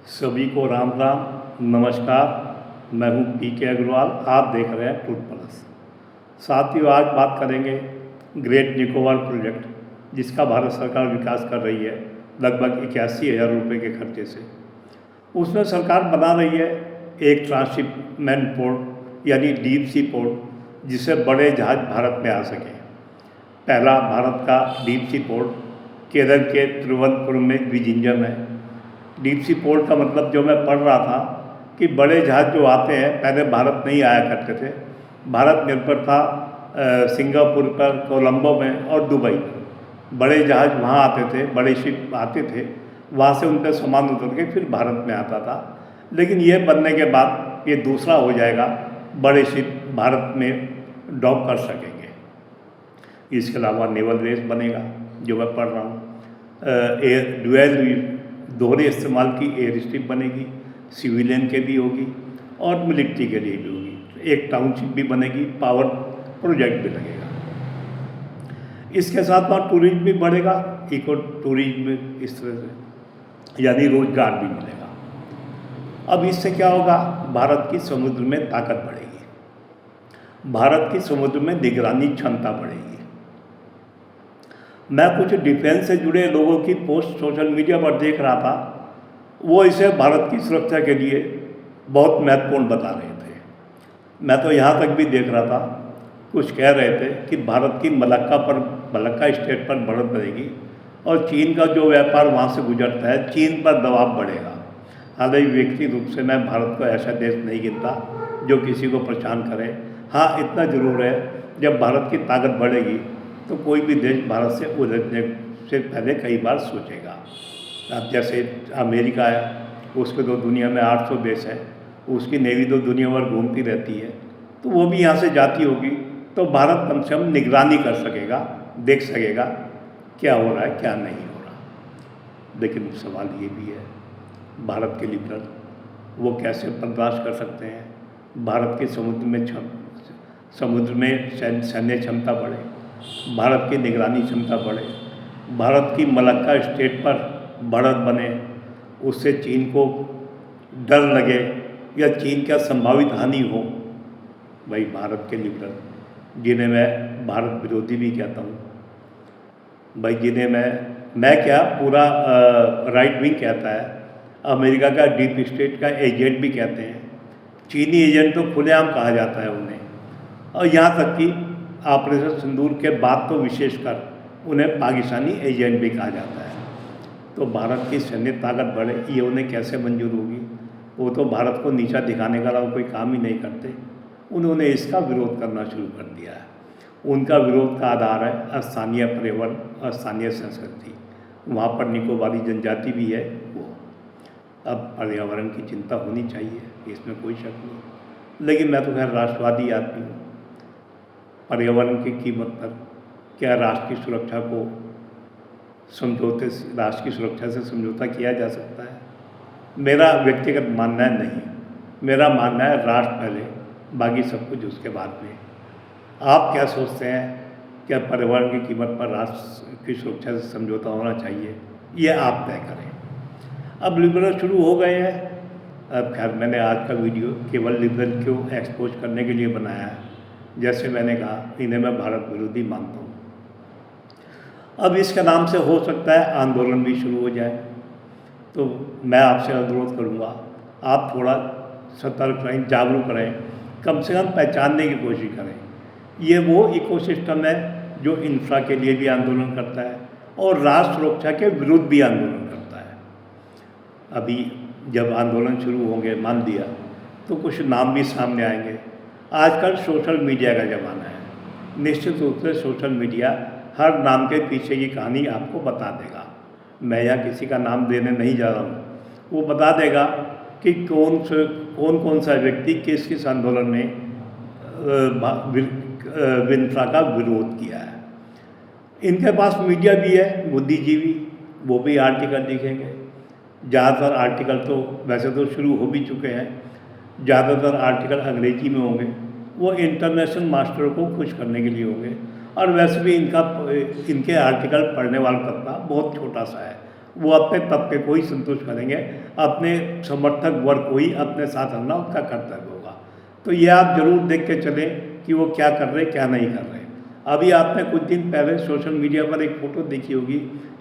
सभी को राम राम नमस्कार। मैं हूं पीके अग्रवाल। आप देख रहे हैं ट्रूथ प्लस। साथियों, आज बात करेंगे ग्रेट निकोबार प्रोजेक्ट, जिसका भारत सरकार विकास कर रही है लगभग 81,000 रुपये के खर्चे से। उसमें सरकार बना रही है एक ट्रांसशिपमेंट पोर्ट यानी डीप सी पोर्ट, जिससे बड़े जहाज भारत में आ सकें। पहला भारत का डीप सी पोर्ट केरल के तिरुवनंतपुरम में द्विजिंजम है। डीप सी पोर्ट का मतलब जो मैं पढ़ रहा था कि बड़े जहाज जो आते हैं पहले भारत नहीं आया करते थे। भारत निर्भर था सिंगापुर पर, कोलंबो में और दुबई में। बड़े जहाज वहाँ आते थे, बड़े शिप आते थे, वहाँ से उनका सामान उतर के फिर भारत में आता था। लेकिन ये बनने के बाद ये दूसरा हो जाएगा, बड़े शिप भारत में डॉक कर सकेंगे। इसके अलावा नेवल बेस बनेगा जो मैं पढ़ रहा हूँ। डुअल दोहरे इस्तेमाल की एयर स्ट्रिप बनेगी, सिविलियन के भी होगी और मिलिट्री के लिए भी होगी। एक टाउनशिप भी बनेगी, पावर प्रोजेक्ट भी लगेगा। इसके साथ वहाँ टूरिज्म भी बढ़ेगा, इको टूरिज्म इस तरह से, यानी रोजगार भी मिलेगा। अब इससे क्या होगा, भारत की समुद्र में ताकत बढ़ेगी, भारत की समुद्र में निगरानी क्षमता बढ़ेगी। मैं कुछ डिफेंस से जुड़े लोगों की पोस्ट सोशल मीडिया पर देख रहा था, वो इसे भारत की सुरक्षा के लिए बहुत महत्वपूर्ण बता रहे थे। मैं तो यहाँ तक भी देख रहा था, कुछ कह रहे थे कि भारत की मलक्का स्टेट पर बढ़त बढ़ेगी और चीन का जो व्यापार वहाँ से गुजरता है, चीन पर दबाव बढ़ेगा। हालांकि व्यक्तिगत रूप से मैं भारत को ऐसा देश नहीं गिनता जो किसी को परेशान करे। हाँ, इतना ज़रूर है, जब भारत की ताकत बढ़ेगी तो कोई भी देश भारत से उलझने से पहले कई बार सोचेगा। अब जैसे अमेरिका है, उसके तो दुनिया में 800 देश है, उसकी नेवी तो दुनिया भर घूमती रहती है, तो वो भी यहाँ से जाती होगी, तो भारत कम से कम निगरानी कर सकेगा, देख सकेगा क्या हो रहा है क्या नहीं हो रहा। लेकिन सवाल ये भी है, भारत के लिबरल वो कैसे बर्दाश्त कर सकते हैं भारत के समुद्र में सैन्य क्षमता बढ़े, भारत की निगरानी क्षमता बढ़े, भारत की मलक्का स्टेट पर बढ़त बने, उससे चीन को डर लगे या चीन का संभावित हानि हो। भाई, भारत के लिबरल, जिन्हें मैं भारत विरोधी भी कहता हूँ, भाई जिन्हें मैं क्या पूरा राइट विंग कहता है, अमेरिका का डीप स्टेट का एजेंट भी कहते हैं, चीनी एजेंट तो खुलेआम कहा जाता है उन्हें। और यहाँ तक कि ऑपरेशन सिंदूर के बाद तो विशेषकर उन्हें पाकिस्तानी एजेंट भी कहा जाता है। तो भारत की सैन्य ताकत बढ़े, ये उन्हें कैसे मंजूर होगी? वो तो भारत को नीचा दिखाने का अलावा कोई काम ही नहीं करते। उन्होंने इसका विरोध करना शुरू कर दिया है। उनका विरोध का आधार है स्थानीय पर्यावरण और स्थानीय संस्कृति। वहाँ पर निकोबारी जनजाति भी है। वो अब पर्यावरण की चिंता होनी चाहिए, इसमें कोई शक नहीं। लेकिन मैं तो खैर राष्ट्रवादी आदमी हूँ। पर्यावरण की कीमत पर क्या राष्ट्र की सुरक्षा की सुरक्षा से समझौता किया जा सकता है? मेरा व्यक्तिगत मानना है नहीं। मेरा मानना है राष्ट्र पहले, बाकी सब कुछ उसके बाद में। आप क्या सोचते हैं, क्या पर्यावरण की कीमत पर राष्ट्र की सुरक्षा से समझौता होना चाहिए? ये आप तय करें। अब लिबरल शुरू हो गए हैं। अब खैर, मैंने आज का वीडियो केवल लिबरल को एक्सपोज करने के लिए बनाया है। जैसे मैंने कहा, इन्हें मैं भारत विरोधी मानता हूँ। अब इसके नाम से हो सकता है आंदोलन भी शुरू हो जाए। तो मैं आपसे अनुरोध करूँगा, आप थोड़ा सतर्क रहें, जागरूक रहें, कम से कम पहचानने की कोशिश करें। ये वो इकोसिस्टम है जो इंफ्रा के लिए भी आंदोलन करता है और राष्ट्र सुरक्षा के विरुद्ध भी आंदोलन करता है। अभी जब आंदोलन शुरू होंगे, मान लिया, तो कुछ नाम भी सामने आएंगे। आजकल सोशल मीडिया का ज़माना है। निश्चित रूप से सोशल मीडिया हर नाम के पीछे की कहानी आपको बता देगा। मैं यहाँ किसी का नाम देने नहीं जा रहा हूँ। वो बता देगा कि कौन सा व्यक्ति किस किस आंदोलन में विंफ्रा का विरोध किया है। इनके पास मीडिया भी है, बुद्धिजीवी, वो भी आर्टिकल लिखेंगे। ज़्यादातर आर्टिकल तो वैसे तो शुरू हो भी चुके हैं। ज़्यादातर आर्टिकल अंग्रेजी में होंगे। वो इंटरनेशनल मास्टरों को खुश करने के लिए होंगे। और वैसे भी इनके आर्टिकल पढ़ने वाला तबका बहुत छोटा सा है, वो अपने तबके को ही संतुष्ट करेंगे, अपने समर्थक वर्ग को ही अपने साथ रखना उनका कर्तव्य होगा। तो ये आप जरूर देख के चलें कि वो क्या कर रहे क्या नहीं कर रहे। अभी आपने कुछ दिन पहले सोशल मीडिया पर एक फ़ोटो देखी होगी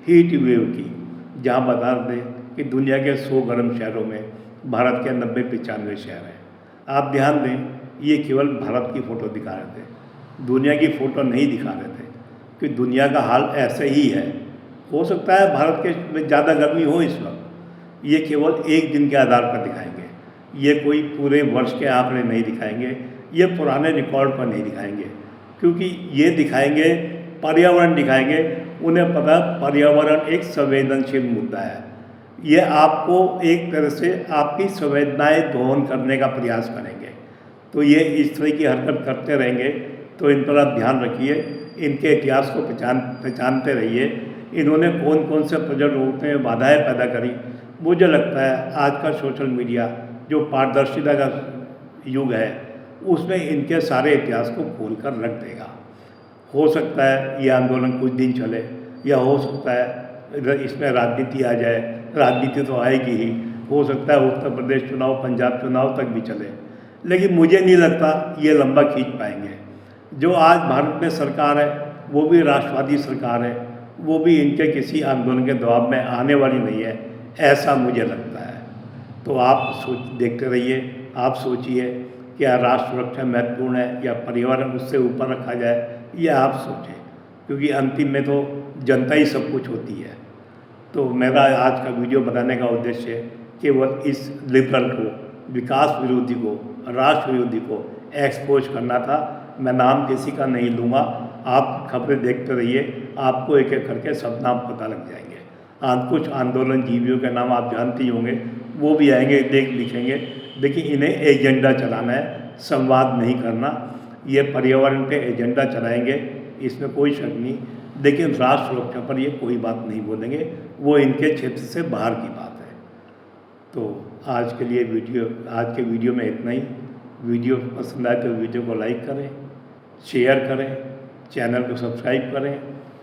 हीट वेव की, जहाँ बता दें कि दुनिया के 100 गर्म शहरों में भारत के 90-95 शहर हैं। आप ध्यान दें, ये केवल भारत की फ़ोटो दिखा रहे थे, दुनिया की फ़ोटो नहीं दिखा रहे थे, कि दुनिया का हाल ऐसे ही है। हो सकता है भारत के में ज़्यादा गर्मी हो इस वक्त, ये केवल एक दिन के आधार पर दिखाएंगे, ये कोई पूरे वर्ष के आंकड़े नहीं दिखाएंगे, ये पुराने रिकॉर्ड पर नहीं दिखाएंगे, क्योंकि ये दिखाएंगे पर्यावरण दिखाएंगे। उन्हें पता पर्यावरण एक संवेदनशील मुद्दा है, ये आपको एक तरह से आपकी संवेदनाएं दोहन करने का प्रयास करेंगे। तो ये इस तरह की हरकत करते रहेंगे, तो इन पर आप ध्यान रखिए, इनके इतिहास को पहचानते रहिए। इन्होंने कौन कौन से प्रोजेक्ट रोकने में बाधाएँ पैदा करी। मुझे लगता है आज का सोशल मीडिया जो पारदर्शिता का युग है, उसमें इनके सारे इतिहास को खोल कर रख देगा। हो सकता है ये आंदोलन कुछ दिन चले, या हो सकता है इसमें राजनीति आ जाए, राजनीति तो आएगी ही, हो सकता है उत्तर प्रदेश चुनाव, पंजाब चुनाव तक भी चले, लेकिन मुझे नहीं लगता ये लंबा खींच पाएंगे। जो आज भारत में सरकार है वो भी राष्ट्रवादी सरकार है, वो भी इनके किसी आंदोलन के दबाव में आने वाली नहीं है, ऐसा मुझे लगता है। तो आप देखते रहिए, आप सोचिए क्या राष्ट्र सुरक्षा महत्वपूर्ण है या पर्यावरण उससे ऊपर रखा जाए, ये आप सोचें, क्योंकि अंतिम में तो जनता ही सब कुछ होती है। तो मेरा आज का वीडियो बताने का उद्देश्य केवल इस लिबरल को, विकास विरोधी को, राष्ट्र विरोधी को एक्सपोज करना था। मैं नाम किसी का नहीं लूँगा, आप खबरें देखते रहिए, आपको एक एक करके सब नाम पता लग जाएंगे। कुछ आंदोलन जीवियों के नाम आप जानते ही होंगे, वो भी आएंगे, लिखेंगे। देखिए, इन्हें एजेंडा चलाना है, संवाद नहीं करना। ये पर्यावरण पे एजेंडा चलाएंगे, इसमें कोई शक नहीं, लेकिन राष्ट्र सुरक्षा पर ये कोई बात नहीं बोलेंगे, वो इनके क्षेत्र से बाहर की बात है। तो आज के वीडियो में इतना ही। वीडियो पसंद आए तो वीडियो को लाइक करें, शेयर करें, चैनल को सब्सक्राइब करें।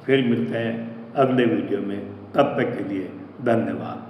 फिर मिलते हैं अगले वीडियो में, तब तक के लिए धन्यवाद।